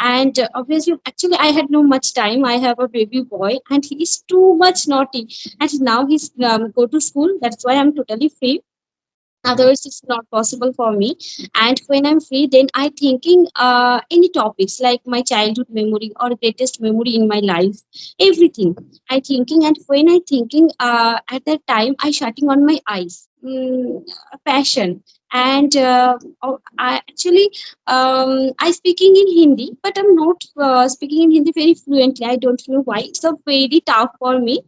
And obviously, actually, I had no much time. I have a baby boy, and he is too much naughty. And now he's go to school. That's why I'm totally free. Mhm. Otherwise, it's not possible for me. And when I'm free, then I thinking any topics like my childhood memory or greatest memory in my life, everything I thinking. And when I thinking, at that time I shutting on my eyes, passion. And I actually, I speaking in Hindi, but I'm not speaking in Hindi very fluently. I don't know why. It's a very tough for me,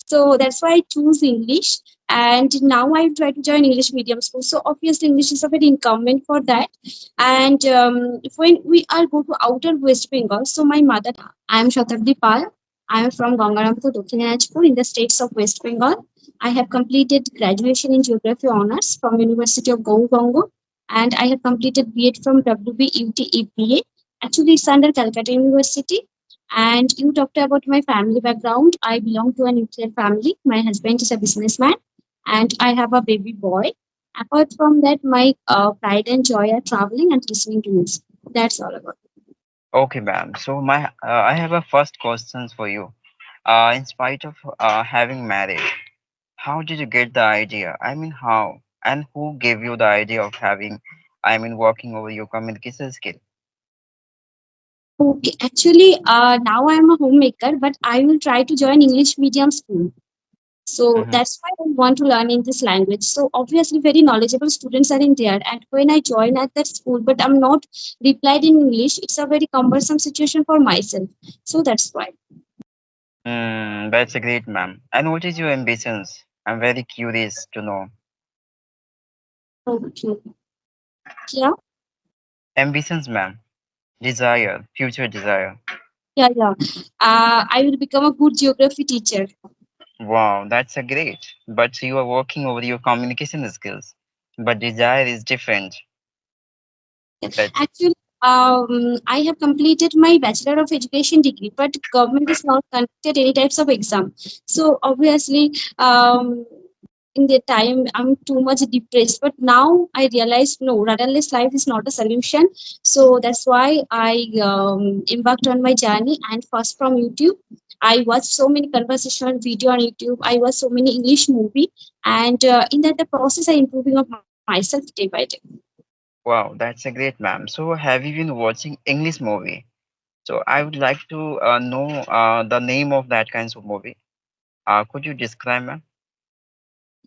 so that's why I choose English. And now I try to join English medium school, so obviously English is a very incumbent for that. And when we are go to outer West Bengal, so my mother, I am Shatabdi Pal. I am from Gangarampur, Dakhin Dinajpur, in the states of West Bengal. I have completed graduation in geography honors from University of Gougongo, and I have completed B.Ed from WB UT. Actually, it's under Calcutta University. And you talked about my family background. I belong to a nuclear family. My husband is a businessman, and I have a baby boy. Apart from that, my pride and joy are traveling and listening to music. That's all about it. Okay, ma'am. So I have a first questions for you. In spite of having married, how did you get the idea? I mean, how and who gave you the idea of having, I mean, working over your communication skill? Okay, actually, now I am a homemaker, but I will try to join English medium school. So Hmm. that's why I want to learn in this language. So obviously, very knowledgeable students are in there. And when I join at that school, but I'm not replied in English, it's a very cumbersome situation for myself. So that's why. That's a great, ma'am. And what is your ambitions? I'm very curious to know. Okay. Yeah, Ambitions, ma'am. Desire, future desire. yeah. I will become a good geography teacher. Wow, that's a great. But you are working over your communication skills. But desire is different. That Actually, I have completed my Bachelor of Education degree, but government is not conducted any types of exam. So obviously, in the time I'm too much depressed. But now I realized no, rudderless life is not a solution. So that's why I embarked on my journey. And first from YouTube, I watched so many conversational video on YouTube. I watched so many English movie, and in that the process I improving of myself day by day. wow, that's a great, ma'am. So have you been watching English movie? So I would like to know the name of that kinds of movie. Could you describe, ma'am?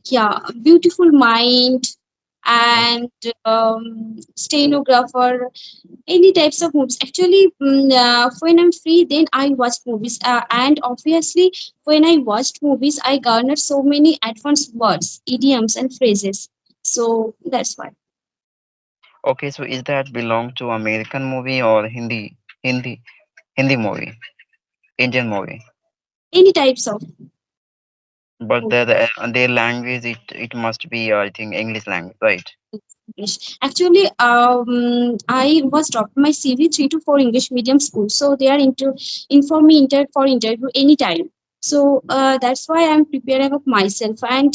Yeah, Beautiful Mind Mm. and Stenographer, any types of movies. Actually, when I'm free, then I watch movies. And obviously, when I watched movies, I garnered so many advanced words, idioms, and phrases. So that's why. Okay, so is that belong to American movie or Hindi movie, Indian movie? Any types of But movies. their language it must be I think English language, right? English. Actually, I was dropped my CV 3 to 4 English medium schools, so they are into inform me for interview anytime. So that's why I'm preparing of myself, and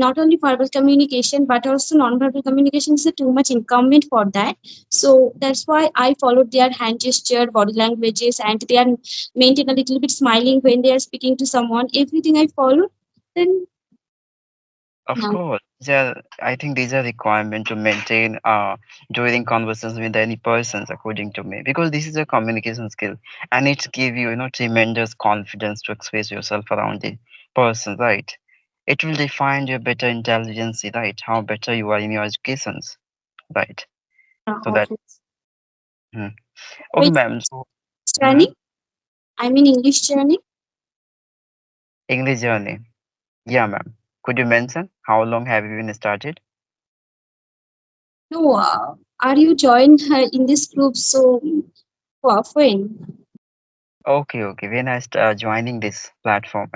not only verbal communication but also non-verbal communication is too much incumbent for that. So that's why I followed their hand gesture, body languages, and they are maintain a little bit smiling when they are speaking to someone. Everything I followed. Then Of now. course, I think these are requirement to maintain during conversations with any persons, according to me, because this is a communication skill, and it give you, tremendous confidence to express yourself around the person, right? It will define your better intelligence, right? How better you are in your educations, right? So that, Office. hmm. Okay, ma'am. So, mhm. Journey. I mean English journey. English journey. Yeah, ma'am. Could you mention how long have you been started? No, are you joined in this group so often? Okay, okay. When I start joining this platform,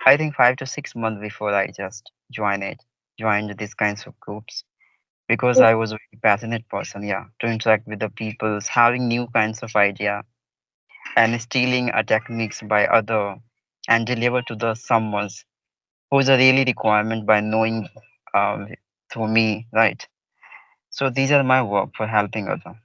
I think 5 to 6 months before I just joined these kinds of groups because Oh, I was a very passionate person, yeah, to interact with the peoples, having new kinds of idea and stealing techniques by other and deliver to the someone's who's a really requirement by knowing um, through me, right? So these are my work for helping other.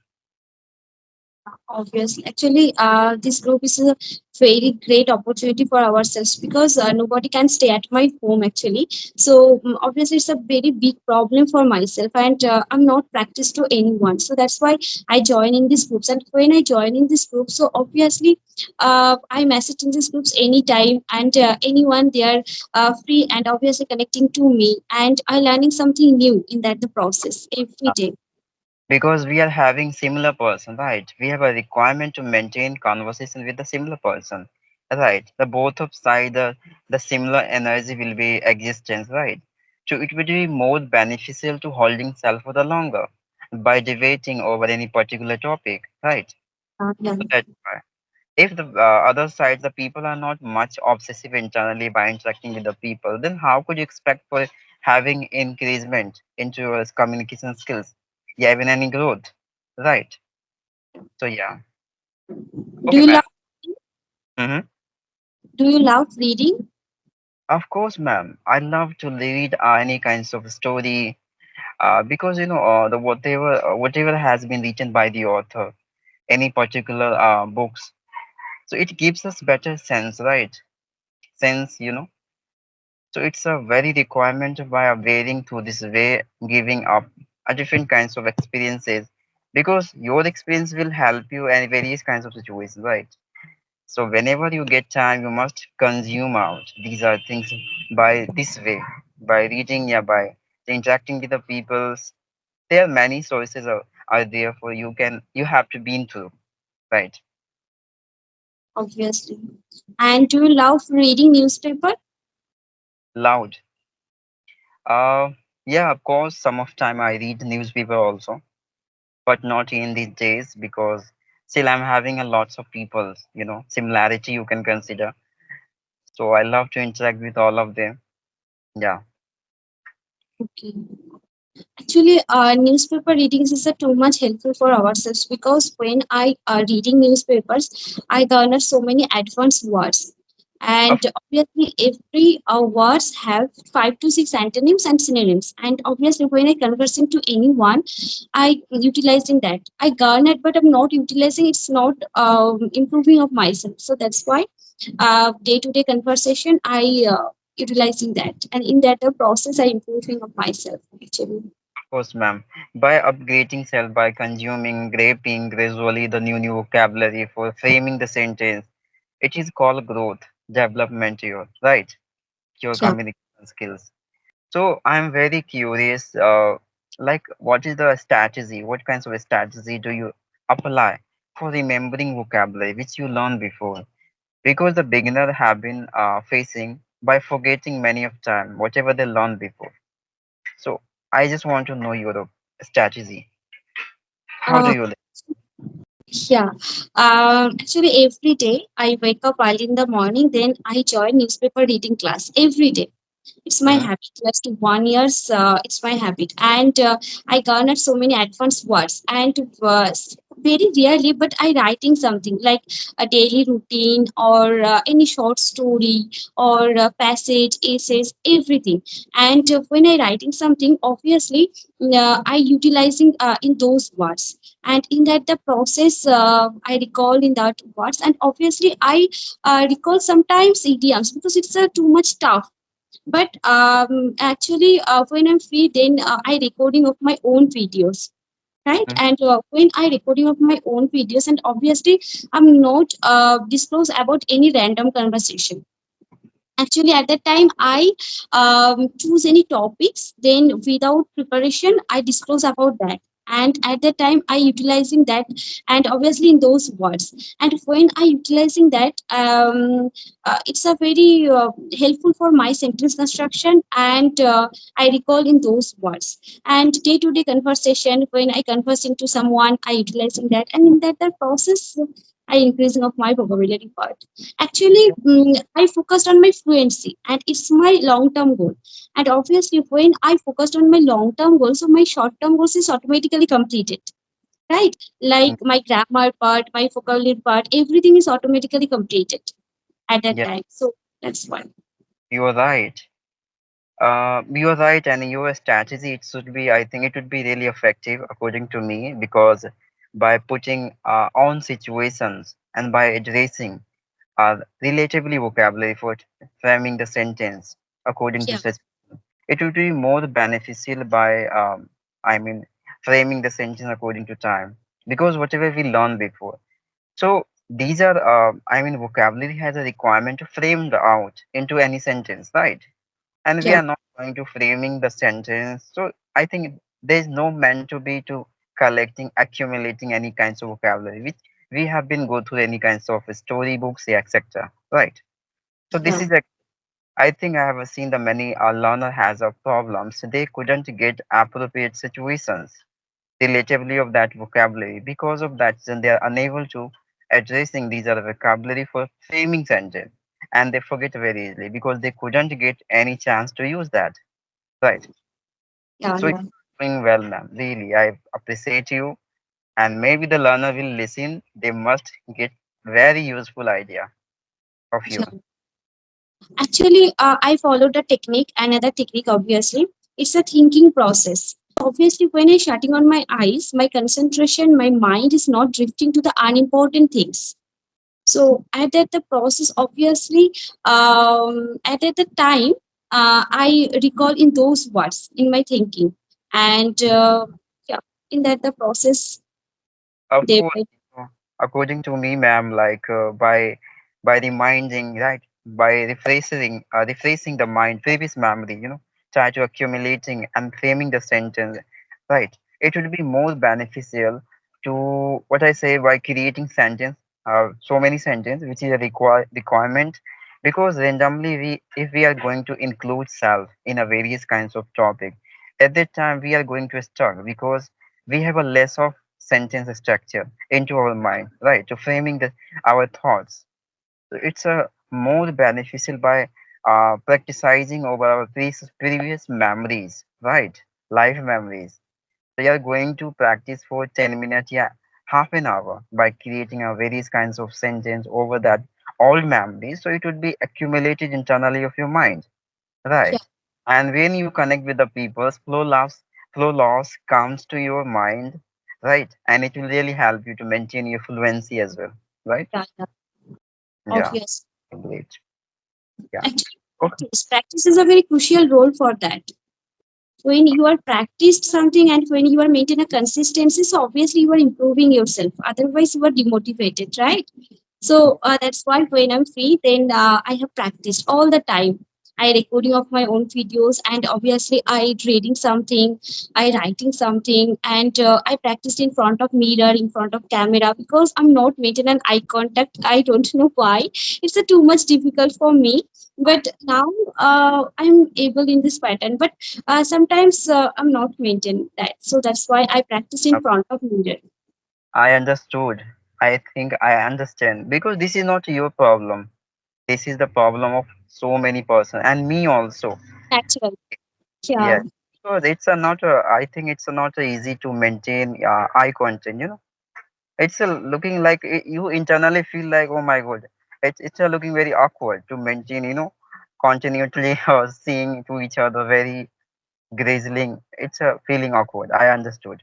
Obviously, actually, this group is a very great opportunity for ourselves because nobody can stay at my home actually. So obviously, it's a very big problem for myself, and I'm not practiced to anyone. So that's why I join in these groups. And when I join in this group, so obviously, I message in these groups anytime, and anyone they are free and obviously connecting to me, and I learning something new in that the process every day. Because we are having similar person, right? We have a requirement to maintain conversation with the similar person, right? The both of side the similar energy will be existence, right? So it would be more beneficial to holding self for the longer by debating over any particular topic, right? Yeah. So that's why if the other side the people are not much obsessive internally by interacting with the people, then how could you expect for having increasement into your communication skills, yeah, even any growth, right? So yeah. Do Okay, you ma'am. love Mm-hmm. Do you love reading? Of course, ma'am, I love to read any kinds of story, because the whatever has been written by the author, any particular books, so it gives us better sense, right? Sense, so it's a very requirement by wearing through this way, giving up a different kinds of experiences, because your experience will help you in various kinds of situations, right? So whenever you get time, you must consume out these are things by this way, by reading, yeah, by interacting with the peoples. There are many sources are there for you have to been through, right? Obviously. And do you love reading newspaper? Loud. Uh, yeah, of course. Some of time I read newspaper also, but not in these days because still I'm having a lots of people, similarity you can consider. So I love to interact with all of them. Yeah, Okay. Actually, newspaper readings is too much helpful for ourselves because when I reading newspapers, I garner so many advanced words. of And obviously, every words have 5 to 6 antonyms and synonyms. And obviously, when I conversing to anyone, I utilizing that. I garnered, but I'm not utilizing. It's not improving of myself. So that's why day to day conversation, I utilizing that, and in that process, I improving of myself actually. course, ma'am. By upgrading self, by consuming, graping gradually the new vocabulary for framing the sentence, it is called growth, development. Your right, your Yeah. communication skills. So I'm very curious, like what is the strategy? What kinds of strategy do you apply for remembering vocabulary which you learned before? Because the beginner have been facing by forgetting many of time whatever they learned before. So I just want to know your strategy. How do Uh, you? yeah. Actually, every day I wake up early in the morning, then I join newspaper reading class every day. It's my Mhm. habit. Last 1 years, it's my habit, and I garnered so many advanced words. And very rarely, but I writing something like a daily routine or any short story or passage, essays, everything. And when I writing something, obviously, I utilizing in those words. And in that the process, I recall in that words, and obviously I recall sometimes idioms because it's too much tough, but actually when I'm free, then I recording of my own videos, right? Mhm. And when I recording of my own videos, and obviously I'm not disclose about any random conversation. Actually at that time I choose any topics, then without preparation I disclose about that, and at that time I utilizing that, and obviously in those words. And when I utilizing that, it's a very helpful for my sentence construction, and I recall in those words. And day to day conversation, when I conversing to someone, I utilizing that, and in that the process, I increasing of my vocabulary part. Actually, I focused on my fluency, and it's my long term goal. And obviously, when I focused on my long term goal, so my short term goals is automatically completed, right? Like my grammar part, my vocabulary part, everything is automatically completed at that Yeah, time. So that's why. you are right. You are right, and your strategy it should be. I think it would be really effective according to me because by putting on situations and by addressing relatively vocabulary for framing the sentence according to Yeah, such. It would be more beneficial by, I mean, framing the sentence according to time because whatever we learned before. So these are, vocabulary has a requirement to frame the out into any sentence, right? And we yeah, are not going to framing the sentence. So I think there's no meant to be to collecting, accumulating any kinds of vocabulary, which we have been go through any kinds of storybooks, yeah, etc. Right. So this yeah, is a, I think I have seen the many learner has a problems. They couldn't get appropriate situations relatively of that vocabulary. Because of that, then they are unable to addressing these are vocabulary for framing sentence, and they forget very easily because they couldn't get any chance to use that. Right. yeah, So yeah, you're doing well, ma'am. Really, I appreciate you. And maybe the learner will listen. They must get very useful idea of you. yeah. Actually, I followed a technique, another technique, obviously. It's a thinking process. Obviously, when I'm shutting on my eyes, my concentration, my mind is not drifting to the unimportant things. So at that the process, obviously, at the time, I recall in those words in my thinking. And yeah, in that the process, Of they course, according to me, ma'am, like by reminding, right, by rephrasing the mind, previous memory, try to accumulating and framing the sentence, right. It would be more beneficial to what I say by creating sentence, so many sentence, which is a requirement, because randomly if we are going to include self in a various kinds of topic, at that time we are going to stuck because we have a less of sentence structure into our mind, right? To framing our thoughts. So it's a more beneficial by practicing over our previous memories, right? Life memories. So you are going to practice for 10 minutes, yeah, half an hour by creating a various kinds of sentence over that old memories. So it would be accumulated internally of your mind. yeah, Right. And when you connect with the people's flow loss comes to your mind, right? And it will really help you to maintain your fluency as well. Right? yeah, yeah, Yeah. obvious. Great. Yeah. Actually, Okay. practice is a very crucial role for that. When you are practiced something and when you are maintain a consistency, so obviously you are improving yourself. Otherwise, you are demotivated, right? So that's why when I'm free, then I have practiced all the time. I recording of my own videos, and obviously I reading something, I writing something, and I practiced in front of mirror, in front of camera because I'm not maintaining eye contact. I don't know why. It's too much difficult for me. But now I'm able in this pattern. But sometimes I'm not maintaining that. So that's why I practice in front of mirror. I understood. I think I understand because this is not your problem. This is the problem of so many person and me also. Natural. Yeah. Yes. Because it's a not a, I think it's a not a easy to maintain eye contact. It's a looking like you internally feel like, oh my god, it's a looking very awkward to maintain, continually seeing to each other very grizzling. It's a feeling awkward. I understood.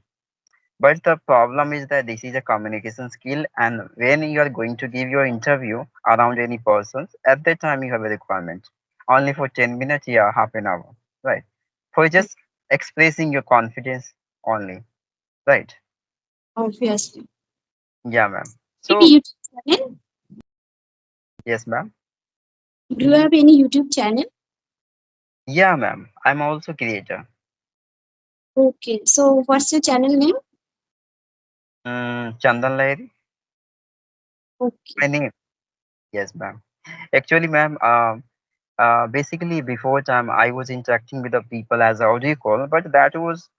But the problem is that this is a communication skill, and when you are going to give your interview around any persons, at that time you have a requirement only for 10 minutes, yeah, half an hour, right? For just expressing your confidence only, right? Obviously. Yeah, ma'am. Any So YouTube channel? yes, ma'am. Do you have any YouTube channel? Yeah, ma'am. I'm also creator. Okay. So what's your channel name? Chandan Lahiri, Okay. my name. Yes, ma'am. Actually, ma'am, basically before time I was interacting with the people as a audio call, but that was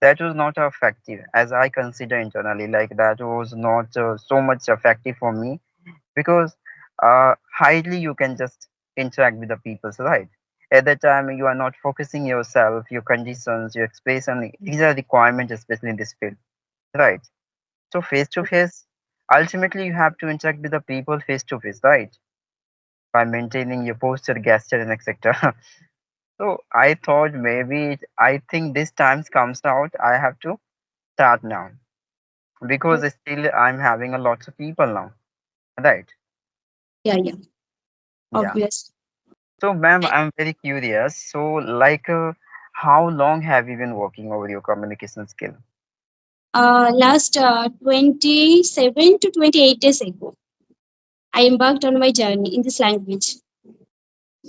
not effective as I consider internally. Like that was not so much effective for me because highly you can just interact with the people, right? At that time you are not focusing yourself, your conditions, your expression. These are requirements, especially in this field, right? So face to face, ultimately you have to interact with the people face to face, right? By maintaining your posture, gesture, and etc. So I thought maybe I think this times comes out. I have to start now. because still I'm having a lots of people now, right? Yeah, yeah, Yeah. obvious. So, ma'am, I'm very curious. So, how long have you been working over your communication skill? Last 27 to 28 days ago, I embarked on my journey in this language.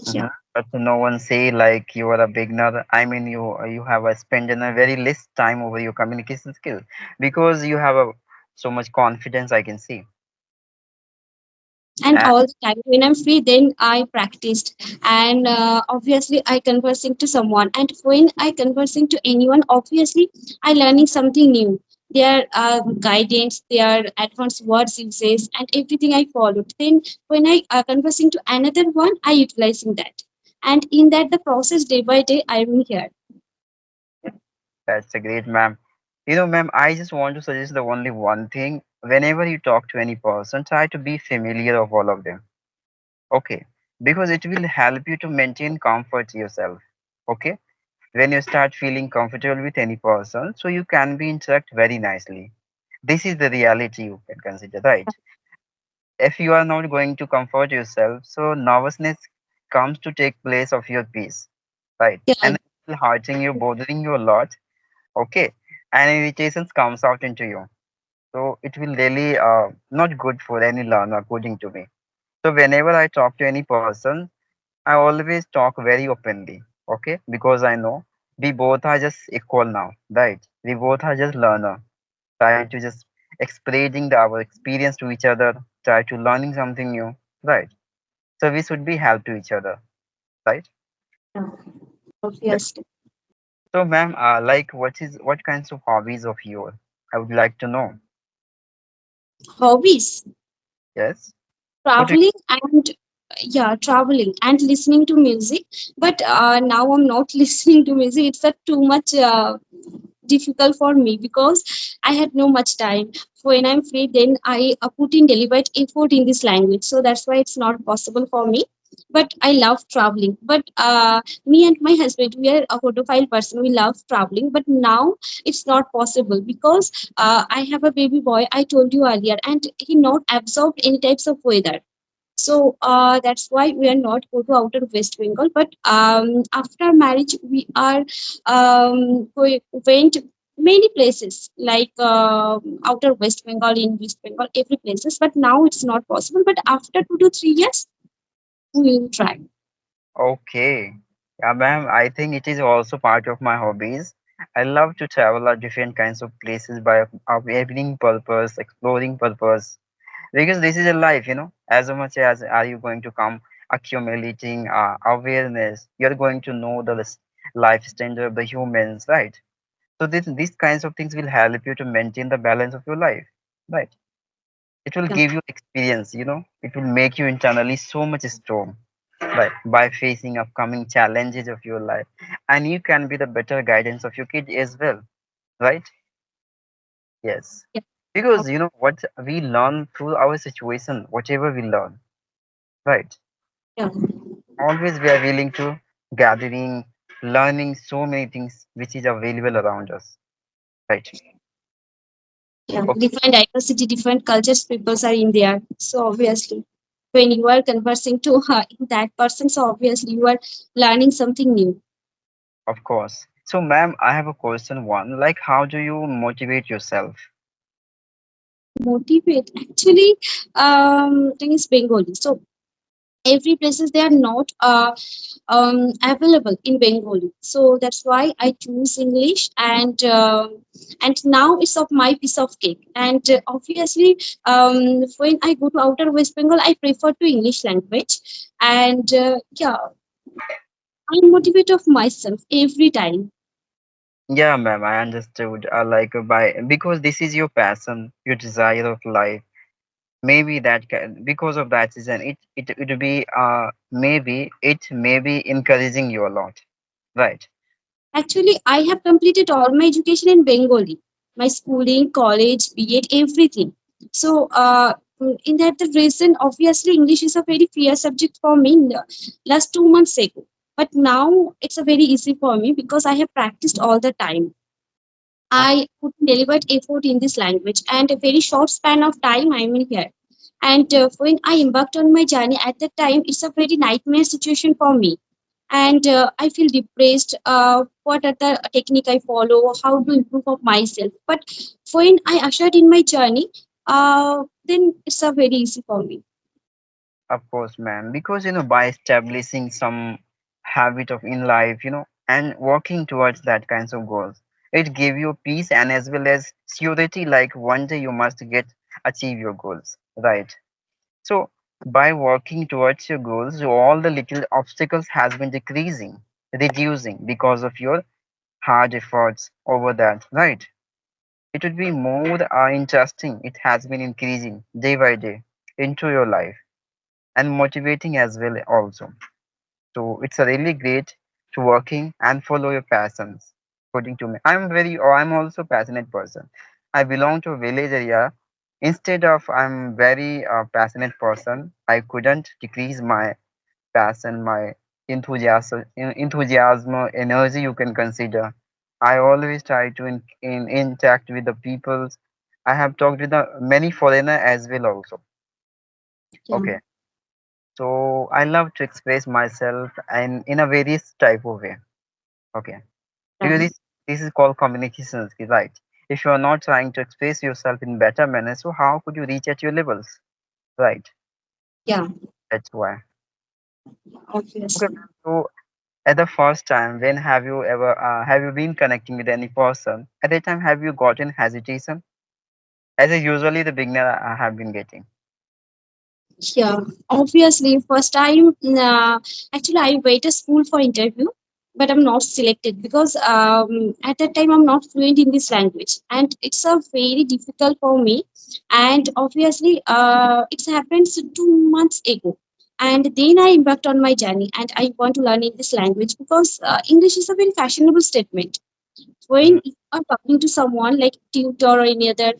Hmm. Yeah. But no one say like you are a beginner. I mean, you have a spent a very less time over your communication skill because you have a so much confidence. I can see. And And all the time when I'm free, then I practiced. And obviously, I conversing to someone. And when I conversing to anyone, obviously, I learning something new. Their guidance, their advanced words uses, and everything I followed. Then when I conversing to another one, I utilizing that. And in that, the process day by day, I'm here. that's a great, ma'am. You know, ma'am, I just want to suggest the only one thing. Whenever you talk to any person, try to be familiar of all of them. Okay, because it will help you to maintain comfort yourself. Okay, when you start feeling comfortable with any person, so you can be interact very nicely. This is the reality you can consider, right? If you are not going to comfort yourself, so nervousness comes to take place of your peace, right? Yeah, And it will hurting you, bothering you a lot. Okay, and irritations comes out into you. So it will really not good for any learner, according to me. So whenever I talk to any person, I always talk very openly, okay? Because I know we both are just equal now, right? We both are just learner, try to just explaining our experience to each other, try to learning something new, right? So we should be help to each other, right? yeah, Yeah. obviously. So, ma'am, what kinds of hobbies of yours? I would like to know. Hobbies. Yes. What do Traveling and yeah, traveling and listening to music. But now I'm not listening to music. It's too much difficult for me because I had no much time. When I'm free, then I put in deliberate effort in this language. So that's why it's not possible for me. But I love traveling. But me and my husband, we are a photophile person. We love traveling. But now it's not possible because I have a baby boy. I told you earlier, and he not absorbed any types of weather. So that's why we are not go to outer West Bengal. But after marriage, we are we went many places like outer West Bengal, in West Bengal, every places. But now it's not possible. But after 2 to 3 years, we will try. Okay. Yeah, ma'am, I think it is also part of my hobbies. I love to travel at different kinds of places by of evening purpose, exploring purpose. Because this is a life, as much as are you going to come accumulating awareness, you're going to know the life standard of the humans, right? So these kinds of things will help you to maintain the balance of your life, right? It will Yeah, give you experience, it will make you internally so much strong, right? By facing upcoming challenges of your life, and you can be the better guidance of your kid as well, right? Yes, yeah, because you know what we learn through our situation, whatever we learn, right? yeah, Always we are willing to gathering, learning so many things which is available around us, right? yeah. Okay, Different diversity, different cultures, peoples are in there. So obviously, when you are conversing to that person, so obviously you are learning something new. of course. So, ma'am, I have a question. One, like, how do you motivate yourself? Motivate actually, thing is Bengali. So every places they are not available in Bengali. So that's why I choose English, and now it's of my piece of cake. And obviously, when I go to outer West Bengal, I prefer to English language. And yeah, I motivate of myself every time. Yeah, ma'am, I understood. By because this is your passion, your desire of life. Maybe because of that reason, it will be maybe it may be encouraging you a lot, right? Actually, I have completed all my education in Bengali, my schooling, college, B.Ed, everything. So, in that the reason, obviously, English is a very fear subject for me in the last 2 months ago. But now it's a very easy for me because I have practiced all the time. I put deliberate effort in this language, and a very short span of time I'm in here. And when I embarked on my journey at that time, it's a very nightmare situation for me. And I feel depressed. What are the technique I follow? How to improve of myself? But when I ushered in my journey, then it's a very easy for me. Of course, ma'am, because by establishing some habit of in life, and working towards that kinds of goals, it give you peace and as well as surety. Like one day you must get achieve your goals, right? So by working towards your goals, all the little obstacles has been decreasing, reducing because of your hard efforts over that, right? It would be more interesting. It has been increasing day by day into your life and motivating as well also. So it's a really great to working and follow your passions. According to me, I'm also passionate person. I belong to a village area. Instead of I'm very passionate person, I couldn't decrease my passion, my enthusiasm, energy. You can consider. I always try to interact with the peoples. I have talked with the many foreigner as well also. Yeah, Okay, so I love to express myself and in a various type of way. Okay, because right. this is called communication skill, right? If you are not trying to express yourself in better manner, so how could you reach at your levels, right? Yeah, That's why. Okay, obviously. ma'am. So at the first time, when have you been connecting with any person? At that time, have you gotten hesitation? As a usually the beginner I have been getting. Yeah, obviously, first time, actually, I wait a school for interview, but I'm not selected because at that time I'm not fluent in this language, and it's a very difficult for me. And obviously, it's happened 2 months ago, and then I embarked on my journey, and I want to learn in this language because English is a very fashionable statement when Mhm. you are talking to someone like tutor or any other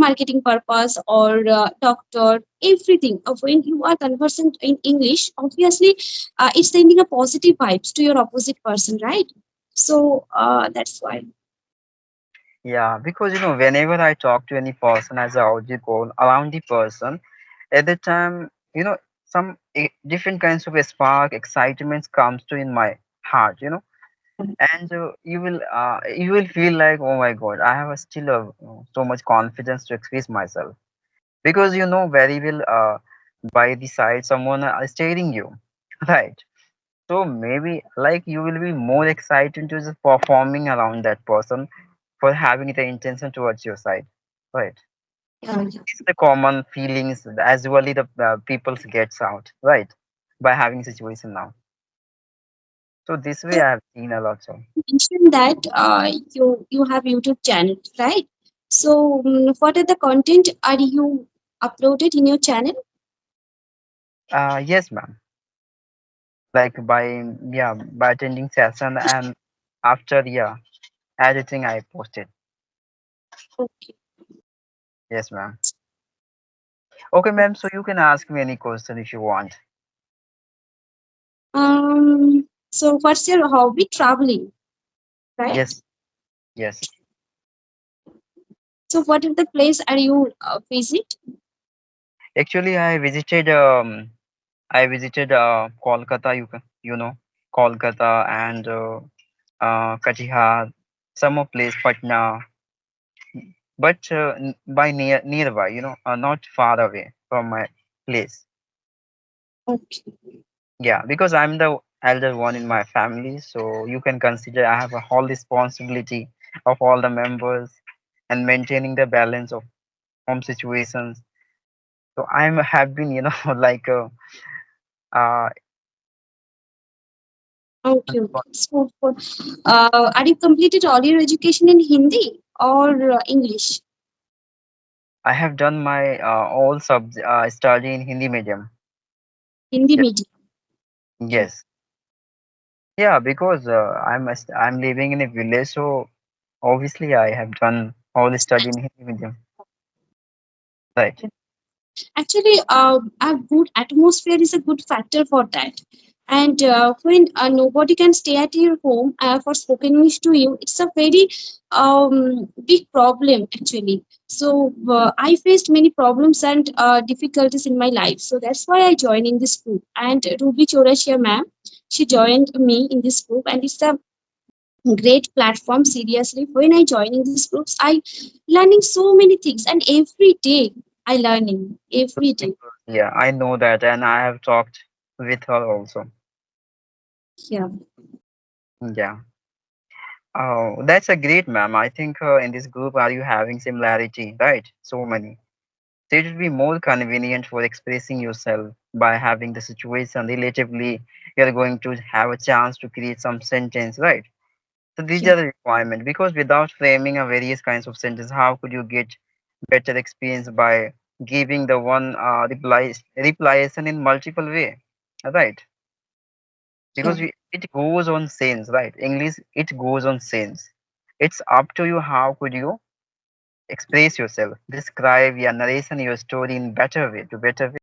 marketing purpose or doctor, everything when you are conversant in English, obviously it's sending a positive vibes to your opposite person, right? So that's why. Yeah, because whenever I talk to any person as a audio call around the person, at the time, some different kinds of a spark, excitements comes to in my heart, and you will feel like, oh my God, I have still so much confidence to express myself because you know very well by the side someone is staring you, right? So maybe like you will be more excited to just performing around that person for having the intention towards your side, right? Yeah, These are the common feelings as well the people gets out, right? By having situation now. So this way so I have seen a lot. So you mentioned that you have YouTube channel, right? So what are the content are you uploaded in your channel? yes, ma'am. Like by attending session and after editing I posted. Okay. Yes, ma'am. Okay, ma'am. So you can ask me any question if you want. So what's your hobby? Traveling, right? Yes, yes. So what is the place are you visit? Actually, I visited Kolkata. Kolkata and Katihar, some of place Patna, but by nearby. Not far away from my place. Okay. Yeah, because I'm the elder one in my family, so you can consider I have a whole responsibility of all the members and maintaining the balance of home situations. So I'm have been, like uh Okay, okay. So are you completed all your education in Hindi or English? I have done my all study in Hindi medium. Hindi Yes, medium. Okay. yes, yeah, because I'm living in a village, so obviously I have done all the study in Hindi medium, right? Actually, a good atmosphere is a good factor for that. And when nobody can stay at your home for spoken English to you, it's a very big problem actually. So I faced many problems and difficulties in my life, so that's why I joined in this group. And Ruby Chorashia ma'am, she joined me in this group, and it's a great platform. Seriously, when I join in these groups, I learning so many things, and every day I learning every day. Yeah, I know that, and I have talked with her also. Yeah, Yeah. Oh, that's a great, ma'am. I think in this group, are you having similarity, right? So many. So it would be more convenient for expressing yourself by having the situation relatively. You're going to have a chance to create some sentence, right? So these yeah, are the requirement because without framing a various kinds of sentence, how could you get better experience by giving the one replies in multiple way, right? yeah. Because it goes on sense, right? English, it goes on sense. It's up to you how could you express yourself, describe your narration, your story in better way, to better way.